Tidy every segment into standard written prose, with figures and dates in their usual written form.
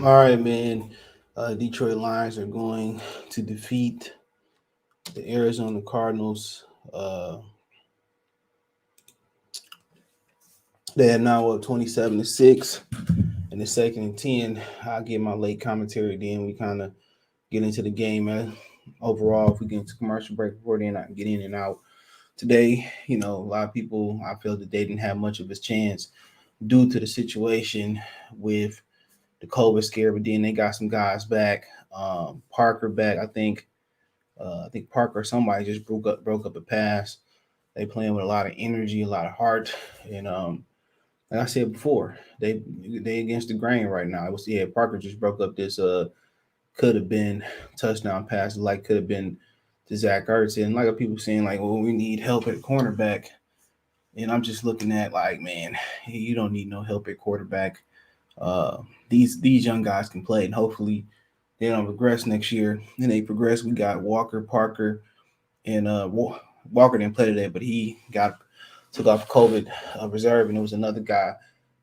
All right, man. Detroit Lions are going to defeat the Arizona Cardinals. They are now up 27-6 in the second and 10. I'll give my late commentary, then we kind of get into the game. Overall, if we get into commercial break before then, I can get in and out. Today, a lot of people, I feel that they didn't have much of a chance due to the situation with the COVID scare, but then they got some guys back. Parker back, I think. I think Parker, somebody just broke up a pass. They playing with a lot of energy, a lot of heart, and like I said before, they against the grain right now. It was Parker just broke up this could have been touchdown pass, like could have been to Zach Ertz, and like people saying like, well, we need help at cornerback, and I'm just looking at like, man, you don't need no help at quarterback. Uh, these young guys can play, and hopefully they don't regress next year. And they progress. We got Walker, Parker, and Walker didn't play today, but he got took off COVID reserve, and it was another guy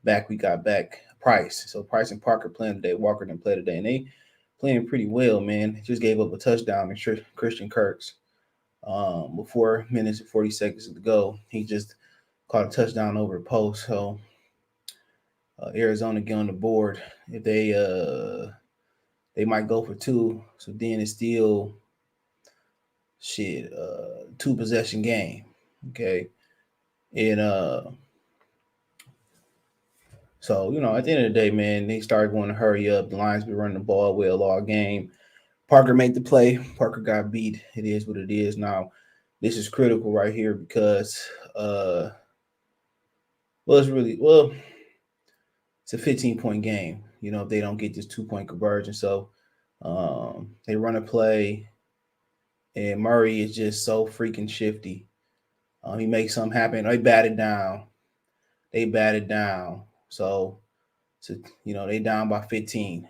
back. We got back Price. So Price and Parker playing today. Walker didn't play today, and they playing pretty well, man. Just gave up a touchdown to Christian Kirk's with 4 minutes and 40 seconds to go. He just caught a touchdown over the post. So Arizona get on the board. If they might go for two. So then it's still two possession game. Okay. And so at the end of the day, man, they started going to hurry up. The Lions been running the ball well all game. Parker made the play. Parker got beat. It is what it is. Now, this is critical right here because it's a 15-point game. If they don't get this 2-point conversion. So they run a play, and Murray is just so freaking shifty. He makes something happen. They bat it down. So they down by 15.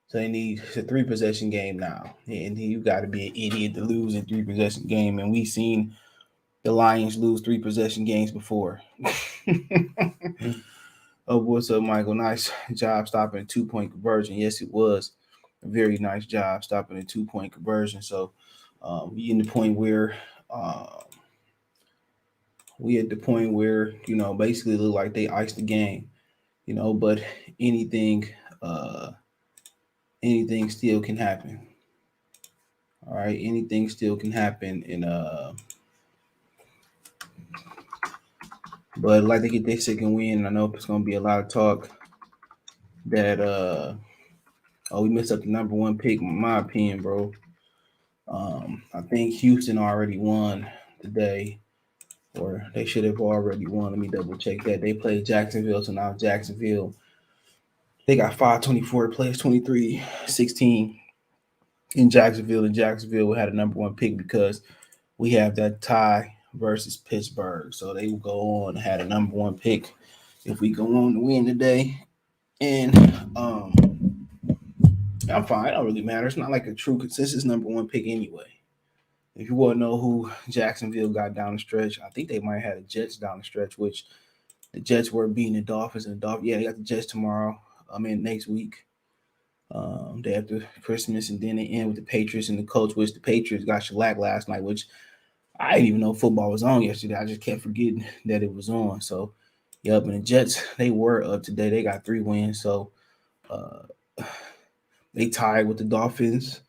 So it's a 3-possession game now. And you got to be an idiot to lose a 3-possession game. And we've seen the Lions lose 3-possession games before. Oh, what's up, Michael? Nice job stopping a 2-point conversion. Yes, it was a very nice job stopping a 2-point conversion. So we in the point where basically look like they iced the game. But anything uh anything still can happen. All right, anything still can happen, and but like they get their second win. I know it's gonna be a lot of talk that we missed up the number one pick. In my opinion, bro. I think Houston already won today, or they should have already won. Let me double check that. They played Jacksonville, so now Jacksonville. They got 5-24 to play. It's 23-16 in Jacksonville, and Jacksonville had a number one pick because we have that tie versus Pittsburgh. So they will go on and had a number one pick if we go on to win today. And I'm fine. It don't really matter. It's not like a true consensus number one pick anyway. If you want to know who Jacksonville got down the stretch, I think they might have the Jets down the stretch, which the Jets were beating the Dolphins, and the Dolphins, yeah, they got the Jets tomorrow. Next week. Day after Christmas, and then they end with the Patriots and the Colts, which the Patriots got shellacked last night, which I didn't even know football was on yesterday. I just kept forgetting that it was on. So, yep, and the Jets, they were up today. They got 3 wins. So, they tied with the Dolphins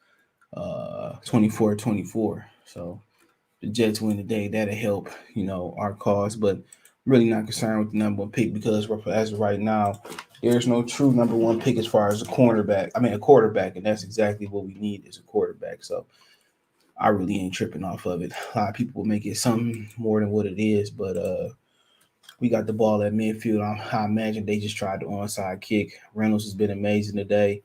24-24. So, the Jets win today. That'll help, our cause. But really not concerned with the number one pick because as of right now, there's no true number one pick as far as a quarterback, and that's exactly what we need is a quarterback. So I really ain't tripping off of it. A lot of people make it something more than what it is, but we got the ball at midfield. I imagine they just tried the onside kick. Reynolds has been amazing today.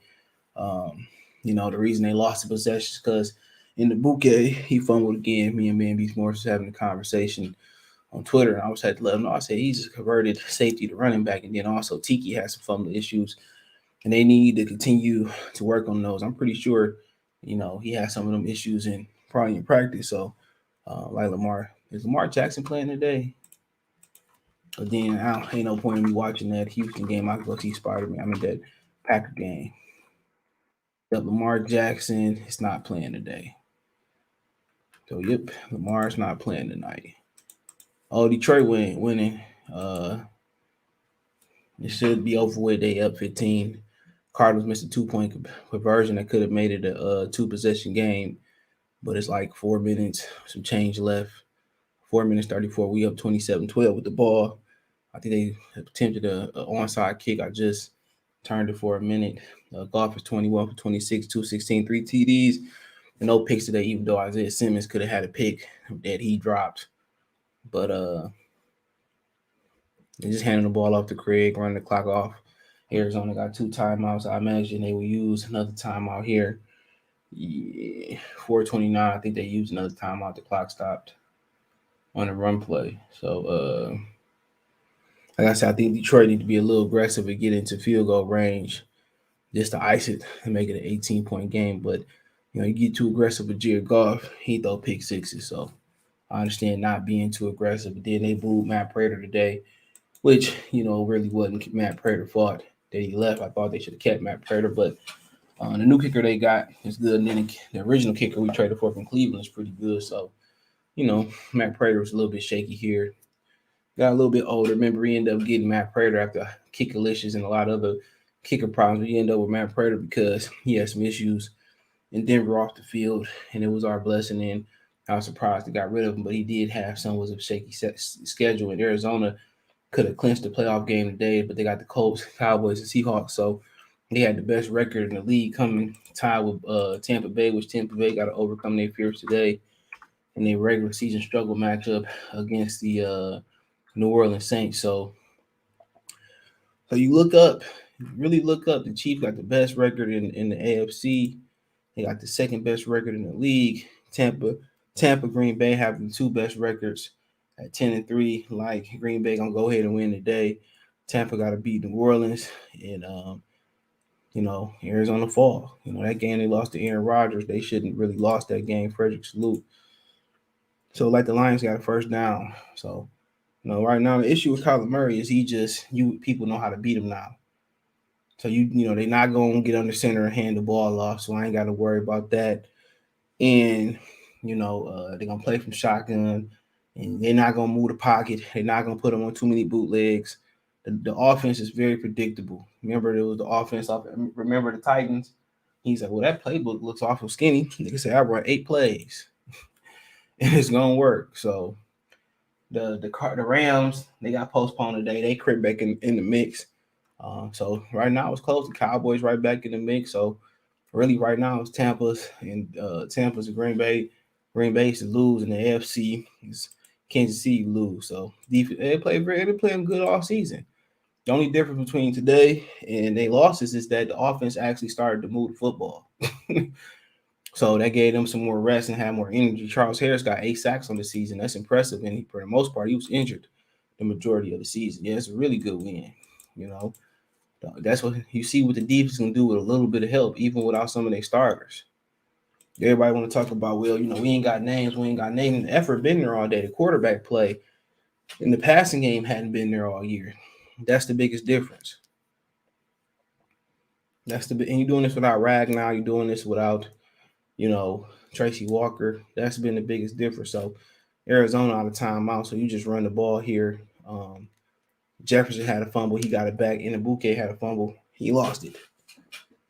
The reason they lost the possession is because in the bouquet, he fumbled again. Me and Ben B. Morris was having a conversation on Twitter, and I was had to let him know. I said he's a converted safety to running back, and then also Tiki has some fumble issues, and they need to continue to work on those. I'm pretty sure, he has some of them issues in probably in practice. So, like is Lamar Jackson playing today? But then ain't no point in me watching that Houston game. I can go see Spider-Man. That Packer game. Yep, Lamar Jackson is not playing today. So yep, Lamar's not playing tonight. Oh, Detroit winning. It should be over with. They up 15. Cardinals missed a 2-point conversion that could have made it a 2-possession game, but it's like 4 minutes, some change left. 4 minutes 34. We up 27-12 with the ball. I think they attempted a onside kick. I just turned it for a minute. Golf is 21 for 26, 216, 3 TDs, and no picks today, even though Isaiah Simmons could have had a pick that he dropped. But they just handing the ball off to Craig, running the clock off. Arizona got 2 timeouts. I imagine they will use another timeout here. Yeah, 4:29. I think they used another timeout. The clock stopped on the run play. So, like I said, I think Detroit need to be a little aggressive and get into field goal range just to ice it and make it an 18-point game. But, you get too aggressive with Jared Goff, he throw pick sixes. So I understand not being too aggressive. But then they booed Matt Prater today, which, really wasn't Matt Prater's fault that he left. I thought they should have kept Matt Prater. But the new kicker they got is good. And then the original kicker we traded for from Cleveland is pretty good. So, Matt Prater was a little bit shaky here. Got a little bit older. Remember, he ended up getting Matt Prater after kickerlicious and a lot of other kicker problems. We ended up with Matt Prater because he had some issues in Denver off the field, and it was our blessing. And I was surprised they got rid of him, but he did have some was a shaky schedule. And Arizona could have clinched the playoff game today, but they got the Colts, Cowboys, and Seahawks. So they had the best record in the league coming tied with Tampa Bay, which Tampa Bay got to overcome their fears today in their regular season struggle matchup against the New Orleans Saints. So you really look up. The Chiefs got the best record in the AFC. They got the second best record in the league. Tampa, Green Bay have the 2 best records at 10-3. Like Green Bay gonna go ahead and win today. Tampa got to beat New Orleans, and Arizona fall. That game they lost to Aaron Rodgers. They shouldn't really lost that game. Frederick Salute. So like the Lions got a first down. So right now the issue with Kyler Murray is people know how to beat him now. So they're not gonna get under center and hand the ball off. So I ain't got to worry about that. And they're gonna play from shotgun, and they're not gonna move the pocket. They're not gonna put them on too many bootlegs. The offense is very predictable. Remember, there was the offense off. Remember the Titans. He's like, well, that playbook looks awful skinny. They can say I run 8 plays, and it's gonna work. So the Rams, they got postponed today. They crept back in the mix. So right now it's close. The Cowboys right back in the mix. So really right now it's Tampa's and Green Bay. Green Bay to lose, in the AFC is Kansas City lose. So they're playing good all season. The only difference between today and they losses is that the offense actually started to move the football. So that gave them some more rest and had more energy. Charles Harris got 8 sacks on the season. That's impressive. And for the most part, he was injured the majority of the season. Yeah, it's a really good win. That's what you see what the defense can do with a little bit of help, even without some of their starters. Everybody want to talk about, well, we ain't got names. We ain't got names. The effort been there all day. The quarterback play in the passing game hadn't been there all year. That's the biggest difference. And you're doing this without Ragnar. You're doing this without, Tracy Walker. That's been the biggest difference. So Arizona out of timeout. So you just run the ball here. Jefferson had a fumble. He got it back. Bouquet had a fumble. He lost it.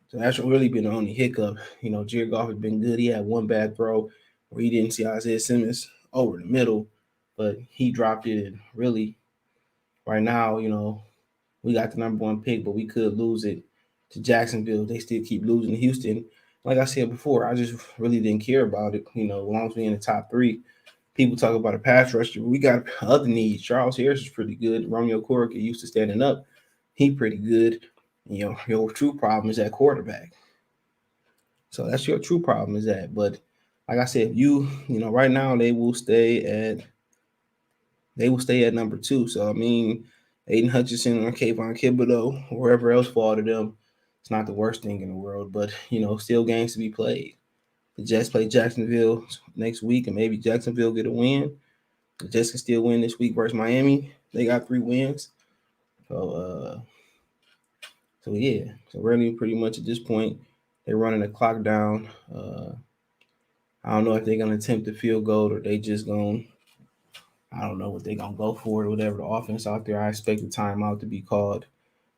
So that's really been the only hiccup. Jared Goff has been good. He had one bad throw where he didn't see Isaiah Simmons over the middle, but he dropped it. And really, right now, we got the number 1 pick, but we could lose it to Jacksonville. They still keep losing to Houston. Like I said before, I just really didn't care about it. As long as we're in the top 3, people talk about a pass rusher. We got other needs. Charles Harris is pretty good. Romeo Corey get used to standing up. He pretty good. Your true problem is that quarterback. So that's your true problem is that. But like I said, right now they will stay at number 2. So I mean, Aiden Hutchinson or Kayvon Thibodeaux, or wherever else fall to them, it's not the worst thing in the world. But still games to be played. The Jets play Jacksonville next week, and maybe Jacksonville get a win. The Jets can still win this week versus Miami. They got 3 wins. So yeah. So really pretty much at this point, They're running the clock down. I don't know if they're gonna attempt the field goal or they just gonna. I don't know what they're gonna go for or whatever the offense out there. I expect the timeout to be called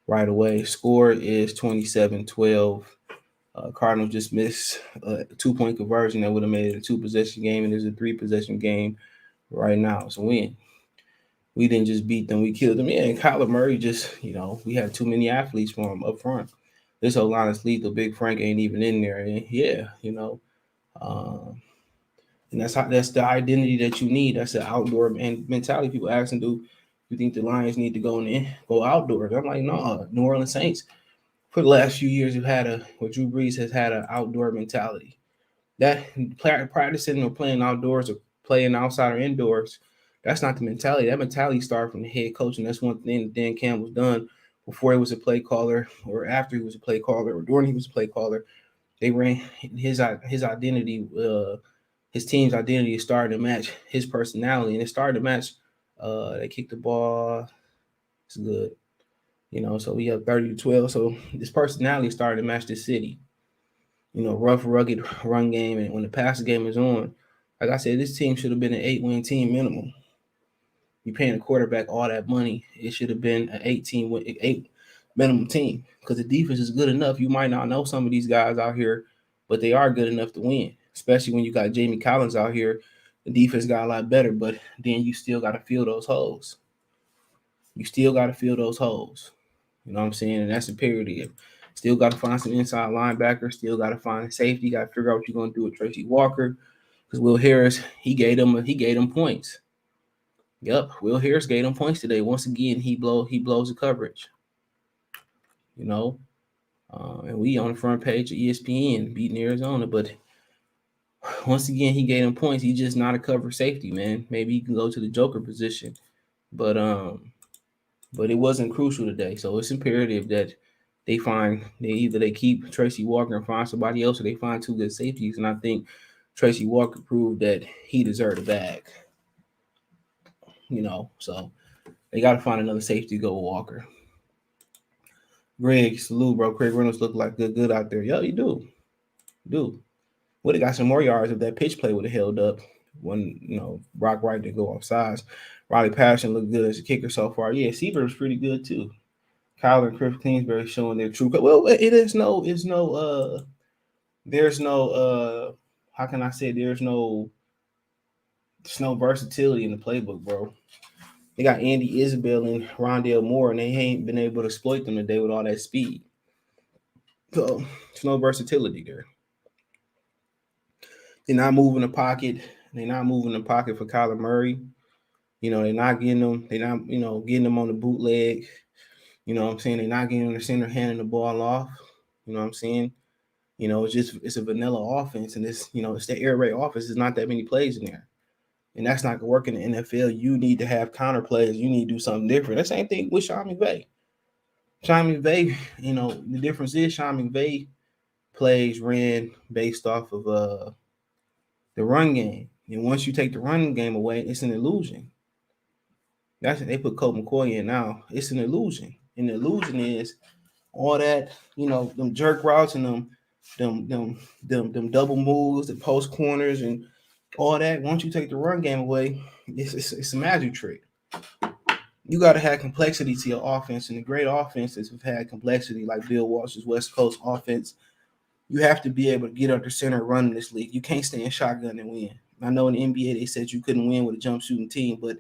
right away. Score is 27-12. Cardinals just missed a 2-point conversion that would have made it a 2-possession game, and there's a 3-possession game right now. It's a win. We didn't just beat them, we killed them. Yeah, and Kyler Murray just, we had too many athletes for him up front. This whole line is lethal. Big Frank ain't even in there. And yeah, um, and that's the identity that you need. That's the outdoor mentality. People asking, do you think the Lions need to go outdoors? I'm like, no. New Orleans Saints for the last few years have had Drew Brees has had an outdoor mentality. That practicing or playing outdoors or playing outside or indoors, that's not the mentality. That mentality started from the head coach, and that's one thing that Dan Campbell's done before he was a play caller or after he was a play caller or during he was a play caller. They ran his identity, his team's identity started to match his personality, and it started to match. They kicked the ball. It's good. So we have 30-12. So this personality started to match the city. Rough, rugged run game, and when the pass game is on, like I said, this team should have been an 8-win team minimum. You're paying a quarterback all that money. It should have been an 8 minimum team because the defense is good enough. You might not know some of these guys out here, but they are good enough to win, especially when you got Jamie Collins out here. The defense got a lot better, but then you still got to fill those holes. You still got to fill those holes. You know what I'm saying? And that's imperative. Still got to find some inside linebackers. Still got to find safety. Got to figure out what you're going to do with Tracy Walker, because Will Harris he gave them points. Yep, Will Harris gave them points today. Once again, he blows the coverage. And we on the front page of ESPN beating Arizona, but once again he gave them points. He's just not a cover safety, man. Maybe he can go to the Joker position, but it wasn't crucial today. So it's imperative that they keep Tracy Walker and find somebody else, or they find two good safeties. And I think Tracy Walker proved that he deserved a bag. So they got to find another safety to go with Walker. Greg, salute, bro. Craig Reynolds look like good out there. Yo, you do. Would have got some more yards if that pitch play would have held up when Brock Wright didn't go off sides. Riley Patterson looked good as a kicker so far. Yeah, Seaver was pretty good too. Kyler and Cliff Kingsbury showing their true. Well, there's no how can I say there's no versatility in the playbook, bro. They got Andy Isabel and Rondale Moore, and they ain't been able to exploit them today with all that speed. So there's no versatility there. They're not moving the pocket. They're not moving the pocket for Kyler Murray. They're not getting them. They're not, getting them on the bootleg. You know what I'm saying? They're not getting the center handing the ball off. You know what I'm saying? It's a vanilla offense, and it's the air raid offense. There's not that many plays in there. And that's not going to work in the NFL. You need to have counter plays. You need to do something different. The same thing with Sean McVay. Sean McVay, the difference is Sean McVay plays ran based off of the run game. And once you take the run game away, it's an illusion. That's what they put Colt McCoy in now. It's an illusion. And the illusion is all that, them jerk routes and them double moves, the post corners and all that. Once you take the run game away, it's a magic trick. You got to have complexity to your offense, and the great offenses have had complexity, like Bill Walsh's West Coast offense. You have to be able to get under center and run in this league. You can't stay in shotgun and win. I know in the NBA they said you couldn't win with a jump shooting team, but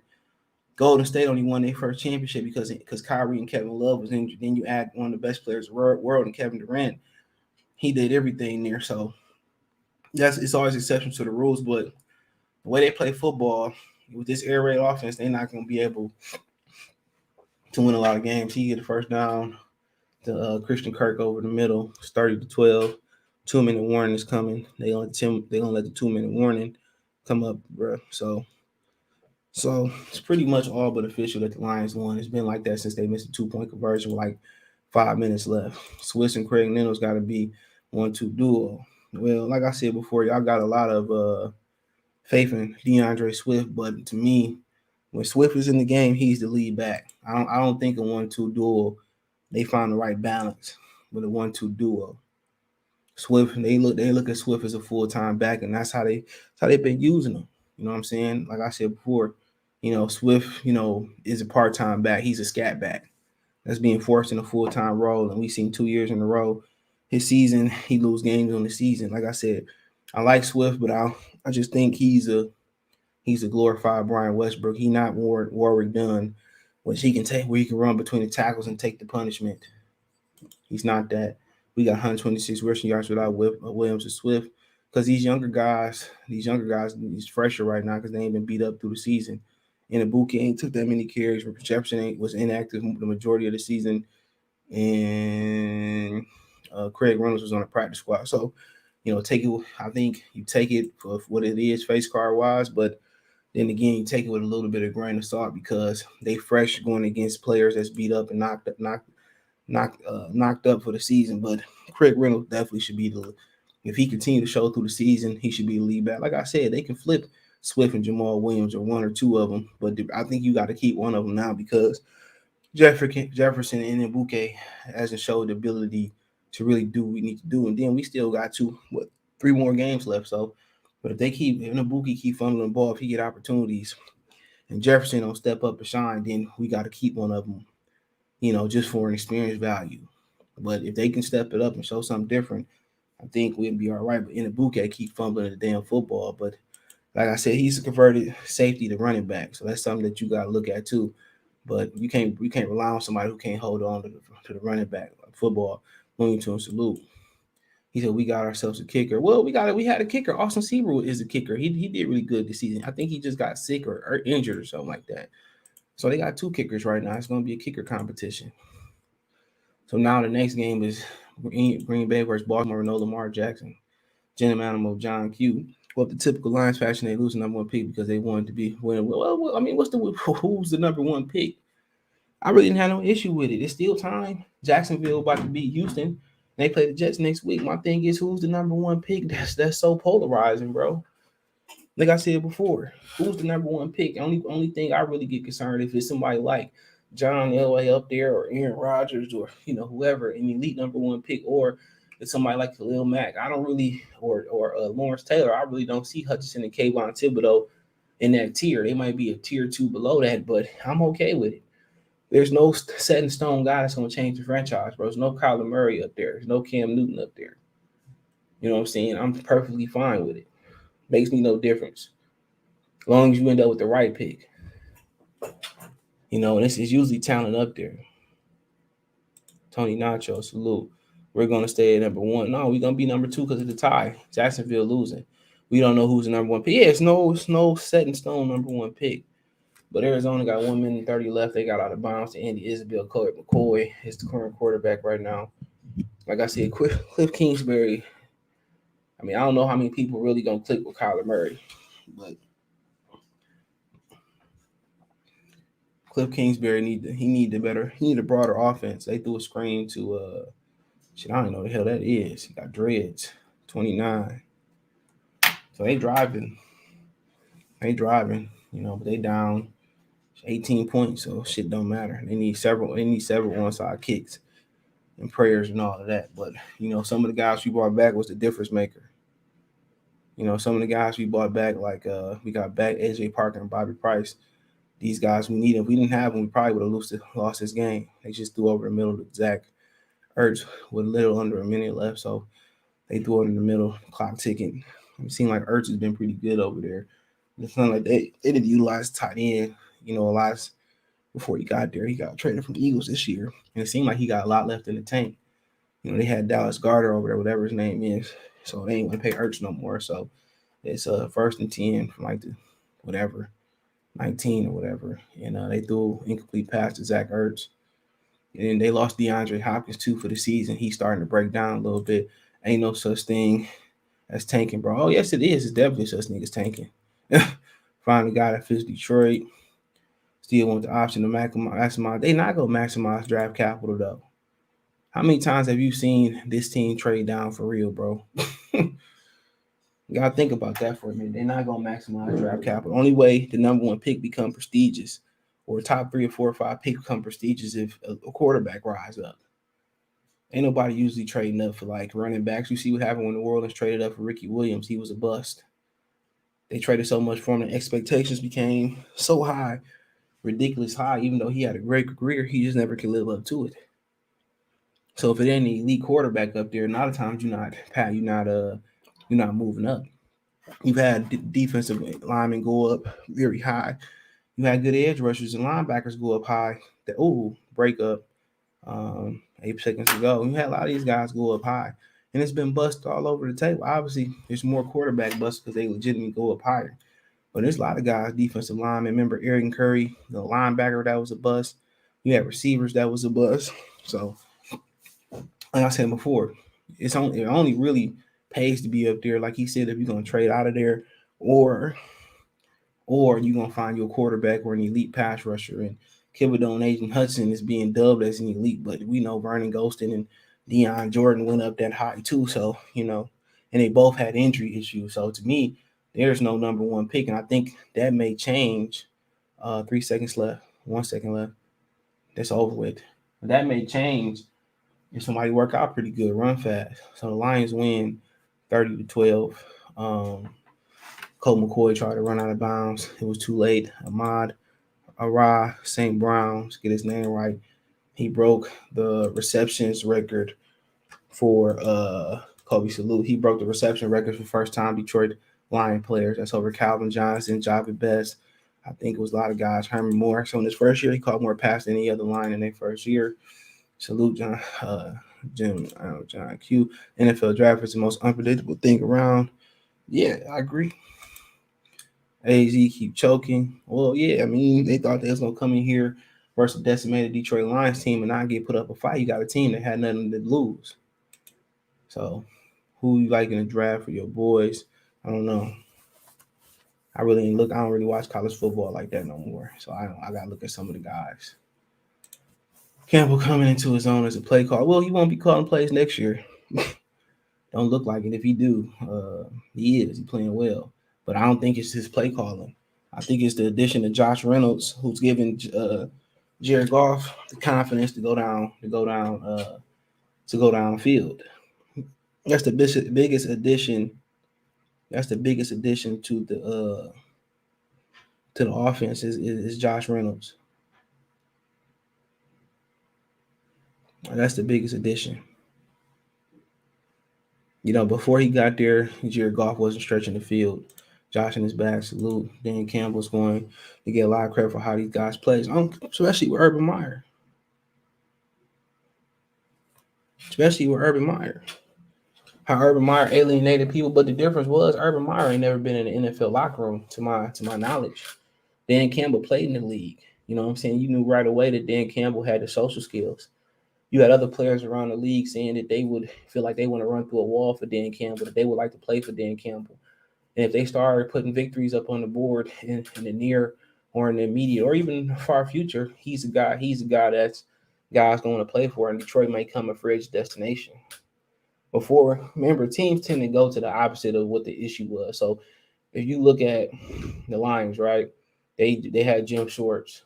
Golden State only won their first championship because Kyrie and Kevin Love was injured. Then you add one of the best players in the world, and Kevin Durant. He did everything there. So it's always exceptions to the rules, but the way they play football with this air raid offense, they're not going to be able to win a lot of games. He get the first down to Christian Kirk over the middle. It's 30-12. 2-minute warning is coming. They gonna let the 2-minute warning come up, bro. So it's pretty much all but official that the Lions won. It's been like that since they missed a 2-point conversion with like 5 minutes left. Swiss and Craig Nettles got to be 1-2 duo. Well, like I said before, y'all got a lot of faith in DeAndre Swift, but to me, when Swift is in the game, he's the lead back. I don't think a 1-2 duo. They found the right balance with a 1-2 duo. Swift, they look at Swift as a full-time back, and that's how they've been using him. You know what I'm saying? Like I said before, Swift, is a part-time back. He's a scat back that's being forced in a full-time role, and we've seen 2 years in a row. His season, he lose games on the season. Like I said, I like Swift, but I just think he's a glorified Brian Westbrook. He not Warwick Dunn, which he can take where he can run between the tackles and take the punishment. He's not that. We got 126 rushing yards without Williams and Swift because these fresher right now because they ain't been beat up through the season. And Ibuka ain't took that many carries. Jefferson was inactive the majority of the season, and Craig Reynolds was on the practice squad. So, take it. I think you take it for what it is, face card wise, but then again, you take it with a little bit of grain of salt because they fresh going against players that's beat up and knocked up for the season. But Craig Reynolds definitely should be if he continue to show through the season, he should be the lead back. Like I said, they can flip Swift and Jamal Williams or one or two of them, but I think you got to keep one of them now because Jefferson and Ibuka hasn't showed the ability to really do what we need to do. And then we still got 3 more games left. So, but if Ibuka keep fumbling the ball, if he get opportunities and Jefferson don't step up and shine, then we got to keep one of them, just for an experience value. But if they can step it up and show something different, I think we'll be all right. But Ibuka keep fumbling the damn football. But like I said, he's a converted safety to running back. So that's something that you got to look at too. But you can't rely on somebody who can't hold on to the running back like football. Wilmington salute. He said we got ourselves a kicker. Well, we had a kicker. Austin Seabrook is a kicker. He did really good this season. I think he just got sick or injured or something like that. So they got 2 kickers right now. It's going to be a kicker competition. So now the next game is Green Bay versus Baltimore. No Lamar Jackson. General Animal John Q. Well, the typical Lions fashion, they lose the number 1 pick because they wanted to be winning. Well, I mean, who's the number 1 pick? I really didn't have no issue with it. It's still time. Jacksonville about to beat Houston. They play the Jets next week. My thing is, who's the number 1 pick? That's so polarizing, bro. Like I said before, who's the number 1 pick? Only thing I really get concerned if it's somebody like John Elway up there or Aaron Rodgers or whoever, an elite number 1 pick, or it's somebody like Khalil Mack. I don't really or Lawrence Taylor. I really don't see Hutchinson and Kayvon Thibodeau in that tier. They might be a tier 2 below that, but I'm okay with it. There's no set in stone guy that's going to change the franchise, bro. There's no Kyler Murray up there. There's no Cam Newton up there. You know what I'm saying? I'm perfectly fine with it. Makes me no difference. As long as you end up with the right pick. This is usually talent up there. Tony Nacho, salute. We're going to stay at number 1. No, we're going to be number 2 because of the tie. Jacksonville losing. We don't know who's the number 1 pick. Yeah, it's no set in stone number 1 pick. But Arizona got 1 minute and 30 left. They got out of bounds to Andy Isabel. Colt McCoy is the current quarterback right now. Like I said, Cliff Kingsbury. I mean, I don't know how many people really gonna click with Kyler Murray, but Cliff Kingsbury need a broader offense. They threw a screen to I don't know the hell that is. He got dreads, 29. So they driving, but they down 18 points, so shit don't matter. They need several onside kicks and prayers and all of that. But some of the guys we brought back was the difference maker. Some of the guys we brought back, like we got back AJ Parker and Bobby Price. These guys we need. If we didn't have them, we probably would have lost this game. They just threw over the middle to Zach Ertz with a little under a minute left, so they threw it in the middle, clock ticking. It seemed like Ertz has been pretty good over there. It's not like they didn't utilize tight end, a lot before he got there. He got traded from the Eagles this year, and it seemed like he got a lot left in the tank. They had Dallas Garter over there, whatever his name is, so they ain't going to pay Ertz no more. So it's 1st and 10 from like the whatever 19 or whatever, and they threw incomplete pass to Zach Ertz. And they lost DeAndre Hopkins too for the season. He's starting to break down a little bit. Ain't no such thing as tanking, bro. Oh, yes, it is. It's definitely such thing as tanking. Find a guy that fits Detroit. Still want the option to maximize. They not going to maximize draft capital, though. How many times have you seen this team trade down for real, bro? You got to think about that for a minute. They're not going to maximize draft capital. Only way the number 1 pick become prestigious or top 3 or 4 or 5 pick become prestigious if a quarterback rise up. Ain't nobody usually trading up for like running backs. You see what happened when New Orleans traded up for Ricky Williams. He was a bust. They traded so much for him, the expectations became so high, ridiculous high. Even though he had a great career, he just never could live up to it. So if it ain't an elite quarterback up there, a lot of times you're not moving up. You've had defensive linemen go up very high. You had good edge rushers and linebackers go up high. Break up 8 seconds ago. You had a lot of these guys go up high, and it's been bust all over the table. Obviously, there's more quarterback busts because they legitimately go up higher. But there's a lot of guys, defensive linemen. Remember Aaron Curry, the linebacker that was a bust. You had receivers that was a bust. So, like I said before, it only really pays to be up there. Like he said, if you're gonna trade out of there, or you're gonna find your quarterback or an elite pass rusher. And Thibodeau and Aiden Hudson is being dubbed as an elite, but we know Vernon Gholston and Deion Jordan went up that high too. So, and they both had injury issues. So to me, there's no number one pick. And I think that may change. 3 seconds left, 1 second left. That's over with. That may change if somebody work out pretty good, run fast. So the Lions win 30-12. Colt McCoy tried to run out of bounds. It was too late. Ahmad Ara St. Brown's, get his name right. He broke the receptions record for Kobe Salute. He broke the reception record for first time Detroit Lion players. That's over Calvin Johnson, Javi Best. I think it was a lot of guys. Herman Moore. So in his first year, he caught more passes than any other line in their first year. Salute John Q. NFL draft is the most unpredictable thing around. Yeah, I agree. AZ keep choking. Well, yeah, I mean, they thought they was going to come in here versus a decimated Detroit Lions team and not get put up a fight. You got a team that had nothing to lose. So, who you like in the draft for your boys? I don't know. I don't really watch college football like that no more. So, I got to look at some of the guys. Campbell coming into his own as a play call. Well, he won't be calling plays next year. Don't look like it. If he do, he is. He's playing well. But I don't think it's his play calling. I think it's the addition of Josh Reynolds, who's giving Jared Goff the confidence to go downfield. That's the biggest addition. That's the biggest addition to the offense is Josh Reynolds. That's the biggest addition. Before he got there, Jared Goff wasn't stretching the field. Josh in his back, salute. Dan Campbell's going to get a lot of credit for how these guys play, especially with Urban Meyer. How Urban Meyer alienated people, but the difference was Urban Meyer ain't never been in the NFL locker room, to my knowledge. Dan Campbell played in the league. You know what I'm saying? You knew right away that Dan Campbell had the social skills. You had other players around the league saying that they would feel like they want to run through a wall for Dan Campbell, that they would like to play for Dan Campbell. And if they started putting victories up on the board in the near or in the immediate or even far future, he's a guy that's guys going to play for, and Detroit might come a fridge destination. Before, remember, teams tend to go to the opposite of what the issue was. So if you look at the Lions, right, they had Jim Schwartz,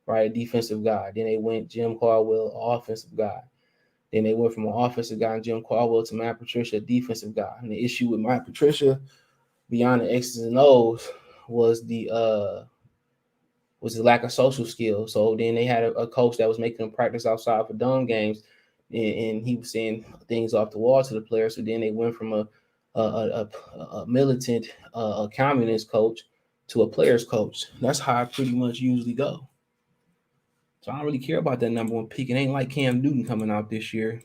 right, a defensive guy. Then they went Jim Caldwell, offensive guy. Then they went from an offensive guy, Jim Caldwell, to Matt Patricia, defensive guy. And the issue with Matt Patricia, beyond the X's and O's, was the lack of social skills. So then they had a coach that was making them practice outside for dome games, and he was saying things off the wall to the players. So then they went from a militant, a communist coach to a player's coach. That's how I pretty much usually go. So I don't really care about that number one pick. It ain't like Cam Newton coming out this year.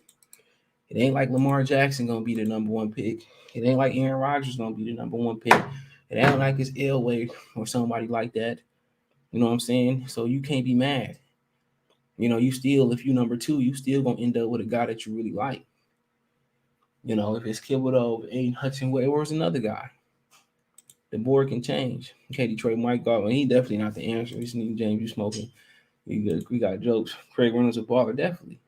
It ain't like Lamar Jackson gonna be the number one pick. It ain't like Aaron Rodgers gonna be the number one pick. It ain't like it's Elway or somebody like that. You know what I'm saying? So you can't be mad. You still, if you number two, you still gonna end up with a guy that you really like. If it's Thibodeau, Aiden Hudson, where's another guy? The board can change. Okay, Detroit Mike Godwin, he definitely not the answer. This new James, you smoking. We got jokes. Craig Reynolds a baller, definitely.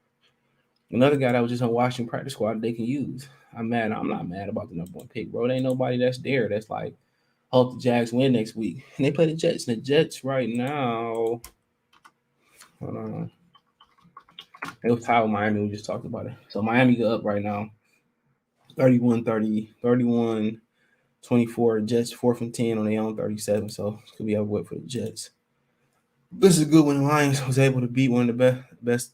Another guy that was just on Washington practice squad they can use. I'm not mad about the number one pick, bro. There ain't nobody that's there that's like, hope the Jags win next week. And they play the Jets. And the Jets right now, hold on. It was tied with Miami. We just talked about it. So Miami up right now, 31-30, 31-24. Jets 4 from 10 on their own 37. So it's gonna be over with for the Jets. This is a good when the Lions was able to beat one of the best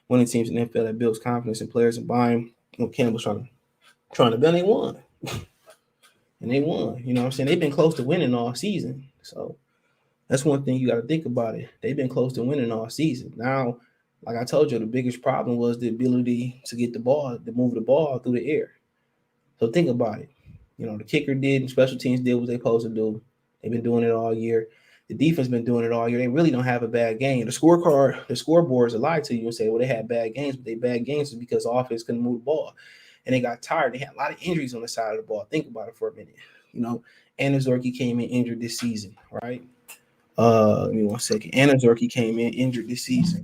winning teams in the NFL that builds confidence in players and buying. Campbell's trying to bet, they won. And they won. You know what I'm saying? They've been close to winning all season. So that's one thing you got to think about it. They've been close to winning all season. Now, like I told you, the biggest problem was the ability to get the ball, to move the ball through the air. So think about it. You know, the kicker did and special teams did what they supposed to do. They've been doing it all year. The defense been doing it all year. They really don't have a bad game. The scoreboards will lie to you and say, well, they had bad games, but they bad games is because the offense couldn't move the ball. And they got tired. They had a lot of injuries on the side of the ball. Think about it for a minute. You know, Anazorki came in injured this season, right? Give me 1 second. Anazorki came in injured this season.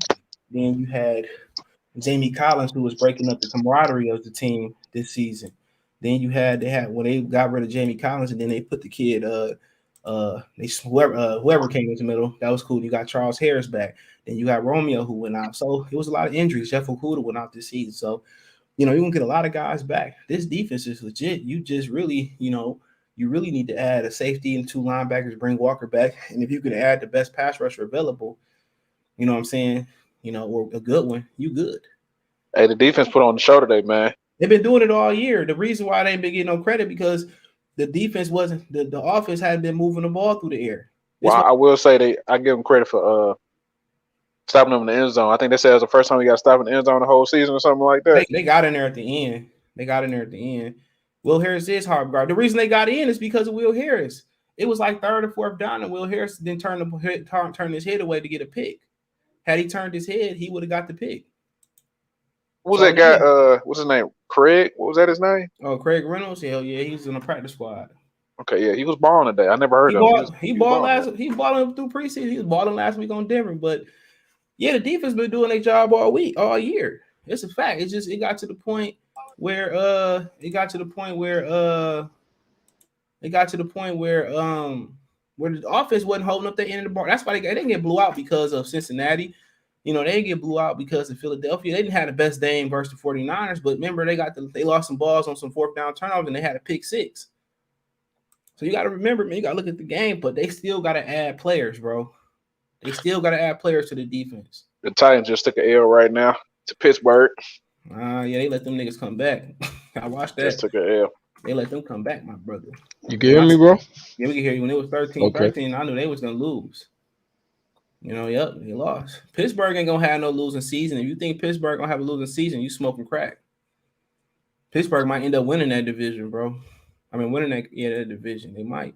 Then you had Jamie Collins, who was breaking up the camaraderie of the team this season. Then they got rid of Jamie Collins, and then they put the kid whoever came into the middle. That was cool. You got Charles Harris back. Then you got Romeo who went out. So it was a lot of injuries. Jeff Okuda went out this season. So, you know, you're gonna get a lot of guys back. This defense is legit. You just really, you really need to add a safety and 2 linebackers, bring Walker back. And if you can add the best pass rusher available, you know what I'm saying, or a good one, you good. Hey, the defense put on the show today, man. They've been doing it all year. The reason why they ain't been getting no credit because the defense wasn't the offense hadn't been moving the ball through the air. Well, I will say I give them credit for stopping them in the end zone. I think they said it was the first time we got stopped in the end zone the whole season or something like that. They got in there at the end. Will Harris is hard guard. The reason they got in is because of Will Harris. It was like 3rd or 4th down, and Will Harris didn't turn his head away to get a pick. Had he turned his head, he would have got the pick. What was that guy? What's his name? Craig? What was that his name? Oh, Craig Reynolds. Hell yeah, he was in the practice squad. Okay, yeah, he was balling today. I never heard of him. He balled through preseason. He was balling last week on Denver, but yeah, the defense been doing their job all year. It's a fact. It got to the point where the offense wasn't holding up the end of the bar. That's why they didn't get blew out because of Cincinnati. They didn't get blew out because of Philadelphia. They didn't have the best game versus the 49ers, but remember they lost some balls on some 4th down turnovers and they had a pick 6. So you got to remember, man, you got to look at the game, but they still got to add players, bro. They still got to add players to the defense. The Titans just took an L right now to Pittsburgh. Yeah, they let them niggas come back. I watched that. Just took an L. They let them come back, my brother. You can hear me, bro? Yeah, we can hear you. When it was 13-13, I knew they was going to lose. Yep, they lost. Pittsburgh ain't going to have no losing season. If you think Pittsburgh going to have a losing season, you smoking crack. Pittsburgh might end up winning that division, bro. Winning that division. They might.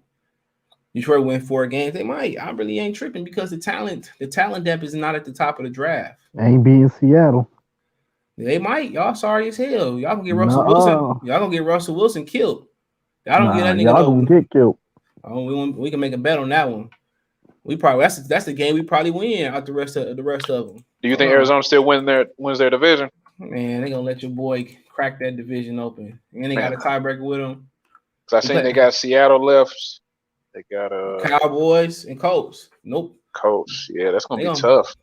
Detroit win 4 games. They might. I really ain't tripping because the talent depth is not at the top of the draft. Ain't beating Seattle. They might. Y'all sorry as hell. Y'all gonna get Russell Wilson. Y'all gonna get Russell Wilson killed. Y'all don't get that nigga. Y'all gonna get killed. Oh, we can make a bet on that one. We probably that's the game we probably win out the rest of them. Do you think Arizona still wins their division? Man, they gonna let your boy crack that division open, and they got a tiebreaker with them. Cause I think they got Seattle left. They got Cowboys and Colts. Nope. Colts. Yeah, that's gonna be tough.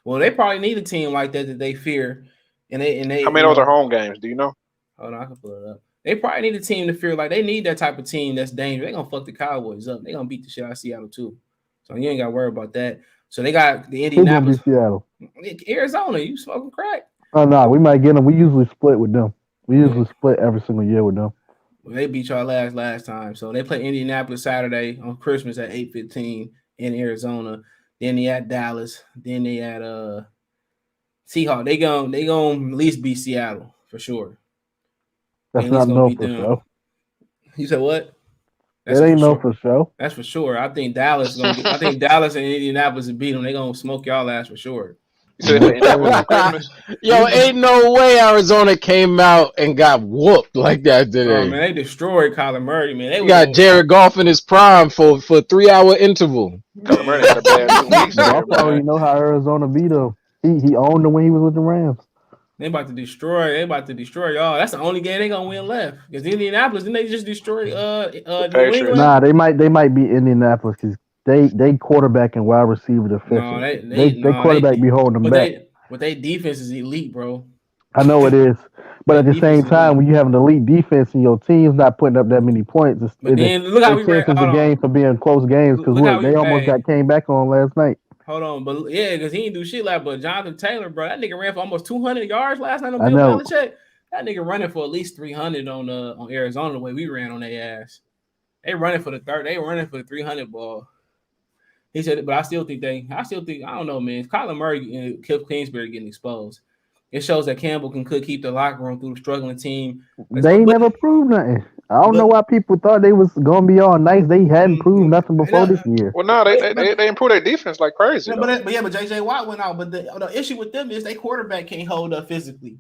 Well, they probably need a team like that they fear. And they. How many of those are home games? Do you know? Hold on, I can pull it up. They probably need a team to fear. Like they need that type of team that's dangerous. They're gonna fuck the Cowboys up. They're gonna beat the shit out of Seattle too. So you ain't gotta worry about that. So they got the Indianapolis. Who's Seattle? Arizona. You smoking crack? Oh no, we might get them. We usually split with them. We usually split every single year with them. Well, they beat y'all last time. So they play Indianapolis Saturday on Christmas at 8:15 in Arizona. Then they at Dallas. Then they at Seahawks. They gonna at least beat Seattle for sure. That's not no for sure. You said what? It ain't no for sure. That's for sure. I think Dallas and Indianapolis will beat them. They gonna smoke y'all ass for sure. Yo, ain't no way Arizona came out and got whooped like that today. Oh, man, they destroyed Kyler Murray, man. They got Jared Goff in his prime for a 3-hour interval. Kyler Murray had a bad 2 weeks. I already know how Arizona beat him. He owned them when he was with the Rams. They about to destroy y'all. That's the only game they gonna win left. Because Indianapolis, didn't they just destroy New England? Nah, they might beat Indianapolis because they quarterback and wide receiver defensive. No, they quarterback be holding them back. But they defense is elite, bro. I know it is, but Their at the defense same is time, elite. when you have an elite defense and your team's not putting up that many points, But then look how we it ran. chances the Hold on. game for being close games. Because Look how look, we. they almost Hey, got came back on last night. hold on. But yeah, because he didn't do shit like. But Jonathan Taylor, bro, that nigga ran for almost 200 yards last night on I Bill know. Belichick. That nigga running for at least 300 on Arizona the way we ran on their ass. They running for the third. They running for the 300 ball. He said, but I still think I don't know, man. Kyler Murray and Cliff Kingsbury getting exposed. It shows that Campbell could keep the locker room through the struggling team. They ain't never proved nothing. I don't know but why people thought they was gonna be all nice. They hadn't proved nothing before this year. Well, no, they improved their defense like crazy. But JJ Watt went out. But the issue with them is they quarterback can't hold up physically.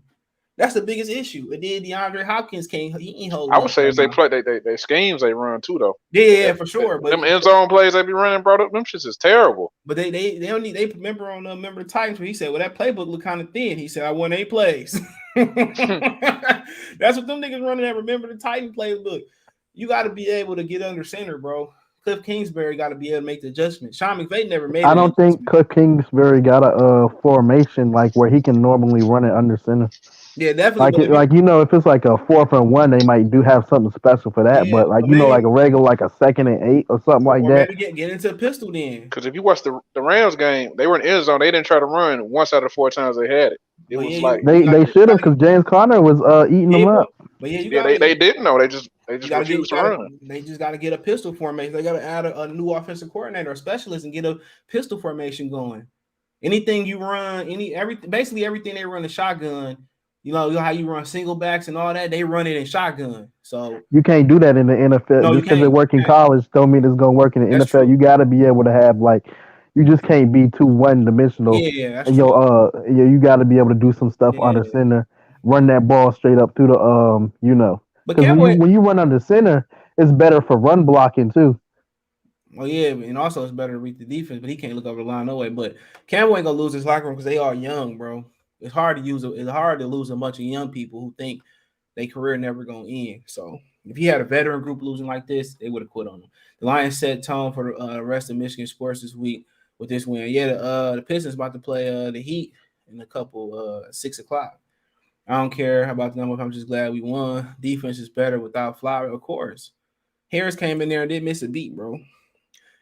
That's the biggest issue. And then DeAndre Hopkins can't. He ain't holding. I would say if they play they schemes they run too though. Yeah, for sure. But them end zone plays they be running, bro, them shits is terrible. But they don't need. They remember the Titans where he said, "Well, that playbook looked kind of thin." He said, "I won 8 plays." That's what them niggas running at. Remember the Titan playbook. You got to be able to get under center, bro. Cliff Kingsbury got to be able to make the adjustment. Sean McVay never made. I don't think Cliff Kingsbury got a formation like where he can normally run it under center. Yeah, definitely. If it's like a 4th and 1, they might do have something special for that. Yeah, but like like a regular like a 2nd and 8 or something like that. Maybe get into a pistol then. Because if you watch the Rams game, they were in the end zone. They didn't try to run once out of 4 times they had it. It was like they should have because James Conner was eating them up. But they didn't know. They just refused to run. They just got to get a pistol formation. They got to add a new offensive coordinator or specialist and get a pistol formation going. Anything you run, basically everything they run a shotgun. You know how you run single backs and all that. They run it in shotgun. So you can't do that in the NFL. Just because it work in college don't mean it's gonna work in the NFL. True. You got to be able to have you just can't be too one-dimensional. Yeah, and you got to be able to do some stuff under center, run that ball straight up through the Because when you run under center, it's better for run blocking too. Well, yeah, and also it's better to read the defense, but he can't look over the line no way. But Campbell ain't gonna lose his locker room because they are young, bro. It's hard to lose a bunch of young people who think their career never gonna end. So if he had a veteran group losing like this, they would have quit on him. The Lions set tone for the rest of Michigan sports this week with this win. Yeah, the Pistons about to play the Heat in a couple 6 o'clock. I don't care about the number. I'm just glad we won. Defense is better without Flower, of course. Harris came in there and didn't miss a beat, bro.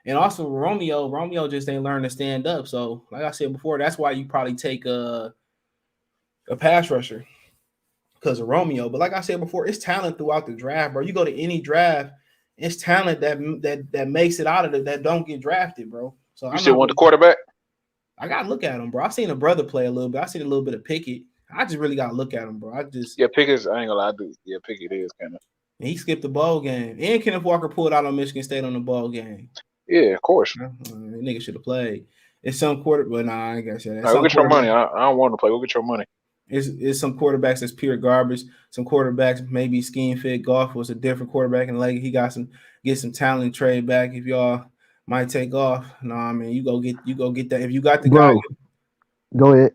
And also Romeo just ain't learned to stand up. So like I said before, that's why you probably take a pass rusher because of Romeo. But like I said before, it's talent throughout the draft, bro. You go to any draft, it's talent that makes it out of it that don't get drafted, bro. So you still want the quarterback? I gotta look at him, bro. I seen a brother play a little bit. I seen a little bit of Pickett. I just really gotta look at him, bro. Pickett's. I ain't gonna lie, dude. Yeah, Pickett is kind of. He skipped the ball game, and Kenneth Walker pulled out on Michigan State on the ball game. Yeah, of course. Nigga should have played. It's some but nah, I ain't gonna say that. Go get your money. I don't want to play. Go get your money. It's some quarterbacks that's pure garbage. Some quarterbacks maybe scheme fit. Goff was a different quarterback in the league. He got some talent trade back. If y'all might take off, I mean you go get that. If you got the guy, go ahead.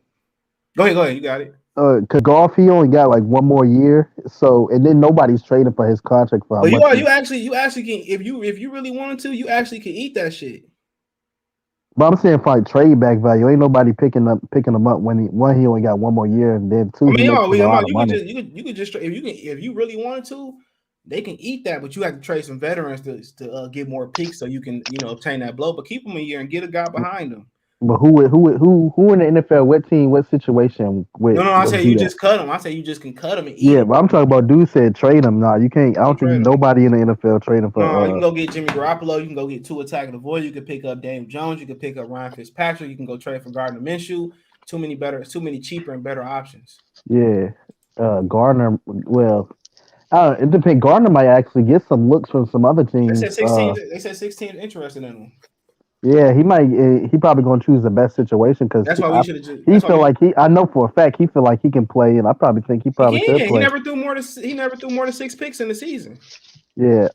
Go ahead. You got it. Cause Goff, he only got like 1 more year, so and then nobody's trading for his contract for. But you actually can if you really wanted to, you actually can eat that shit. But I'm saying for like trade back value, ain't nobody picking him up when he only got 1 more year, and then 2. You could just if you really wanted to, they can eat that, but you have to trade some veterans to get more picks so you can obtain that blow. But keep them a year and get a guy behind them. But who in the NFL? What team? What situation? No. I say you just cut him. I say you just can cut him and eat. Yeah, but I'm talking about dude said trade him. Nah, you can't. I don't think nobody in the NFL trading for. No, you can go get Jimmy Garoppolo. You can go get Tua Tagovailoa. You can pick up Daniel Jones. You can pick up Ryan Fitzpatrick. You can go trade for Gardner Minshew. Too many cheaper and better options. Yeah, Gardner. Well, it depends. Gardner might actually get some looks from some other teams. They said 6 teams interested in him. Yeah, he might. He probably gonna choose the best situation because that's why we should have. He feel like I know for a fact he feel like he can play, and I probably think he probably could play. He never threw more than 6 picks in the season. Yeah,